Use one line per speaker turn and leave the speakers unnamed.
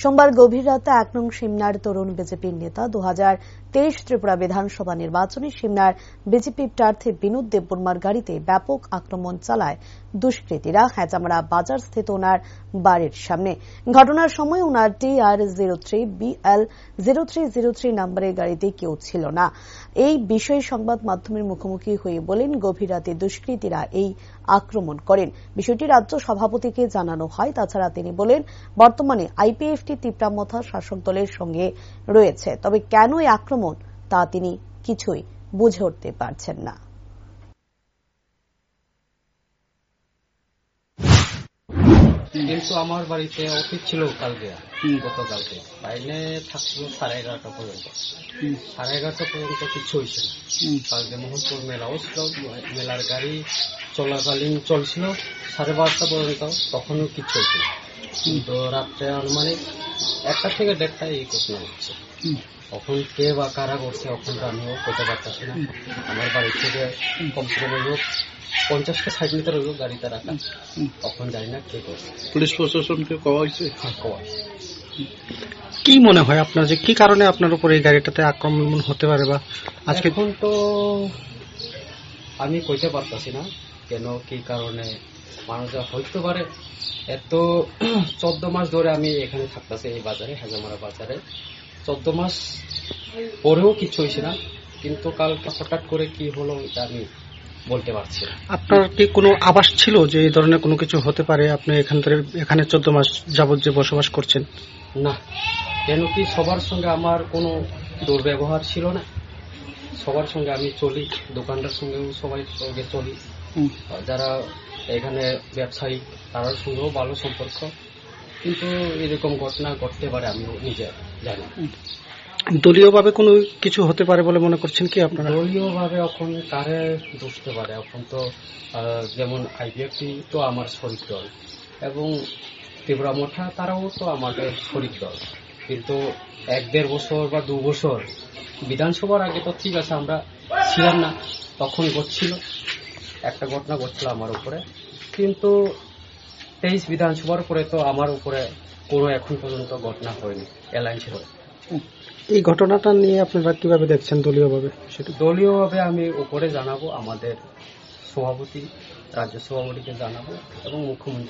সোমবার গভীর রাতে ১ নং সিমনার তরুণ বিজেপির নেতা ২০২৩ ত্রিপুরা বিধানসভা নির্বাচনে সিমনার বিজেপি প্রার্থী বিনোদ দেববর্মার গাড়িতে ব্যাপক আক্রমণ চালায় দুষ্কৃতীরা হেজামারা বাজার স্থিত ওনার বাড়ির সামনে। ঘটনার সময় ওনার TR03BL0303 নম্বরের গাড়িতে কেউ ছিল না। এই বিষয়ে সংবাদ মাধ্যমের মুখোমুখি হয়ে বলেন, গভীর রাতে দুষ্কৃতীরা এই আক্রমণ করেন। বিষয়টি রাজ্য সভাপতিকে জানানো হয়। তাছাড়া তিনি বলেন, বর্তমানে আইপিএফটি তীব্রামথা শাসক দলের সঙ্গে রয়েছে, তবে কেন এই আক্রমণ তা তিনি কিছুই বুঝে উঠতে পারছেন না।
কিন্তু আমার বাড়িতে অফিস ছিল গতকালকে বাইরে থাকছিল 11:30 পর্যন্ত। 11:30 পর্যন্ত কিছু হয়েছে না। কালকে মোহনপুর মেলাও ছিল, মেলার গাড়ি চলাকালীন চলছিল 12:30 পর্যন্ত, তখনও কিছু হয়েছে না। কিন্তু রাত্রে আনুমানিক 1টা থেকে 1:30 এই ঘটনা হচ্ছে। কখন কে বা কারা করছে এখন আমিও করতে পারতেছি না। আমার বাড়ি থেকে কমসে কম 50-60 মিটার হইল গাড়িতে রাখা, তখন জানি না কে করছে।
পুলিশ প্রশাসনকে কওয়া হয়েছে?
কি মনে হয় আপনার, যে কি কারণে আপনার উপর এই গাড়িটাতে আক্রমণ হতে পারে? বা আজকে
এখন তো আমি কইতে পারতাছি না কেন কি কারণে মানুষরা হইতে পারে। এত 14 মাস ধরে আমি এখানে থাকতেছি এই বাজারে, হেজামারা বাজারে। 14 মাস পরেও কিছু হয়েছে না, কিন্তু কালকে হঠাৎ করে কি হলো এটা আমি বলতে পারছি না।
আপনার কি কোনো আভাস ছিল যে এই ধরনের কোনো কিছু হতে পারে? আপনি এখানে 14 মাস যাবত যে বসবাস করছেন।
না, কেন কি সবার সঙ্গে আমার কোনো দুর্ব্যবহার ছিল না। সবার সঙ্গে আমি চলি, দোকানদার সঙ্গেও সবাই সঙ্গে চলি, যারা এখানে ব্যবসায়ী তাদের সঙ্গেও ভালো সম্পর্ক। কিন্তু এরকম ঘটনা ঘটতে পারে আমি নিজে জানি।
দলীয়ভাবে কোনো কিছু হতে পারে বলে মনে করছেন কি আপনারা?
দলীয়ভাবে এখন কারে বুঝতে পারে, এখন তো যেমন আইপিএফটি তো আমার শরিক দল এবং তীব্রামথা তারাও তো আমাদের শরিক দল। কিন্তু 1-1.5 বছর বা 2 বছর বিধানসভার আগে তো ঠিক আছে আমরা ছিলাম না, তখন ঘটছিল একটা ঘটনা ঘটছিল আমার উপরে। কিন্তু 23 বিধানসভার পরে তো আমার উপরে কোনো এখন পর্যন্ত ঘটনা হয়নি অ্যালায়েন্স হয়ে।
এই ঘটনাটা নিয়ে আপনারা কিভাবে দেখছেন দলীয়ভাবে? সেটা
দলীয়ভাবে আমি উপরে জানাবো, আমাদের সভাপতি, রাজ্য সভাপতিকে জানাবো এবং মুখ্যমন্ত্রী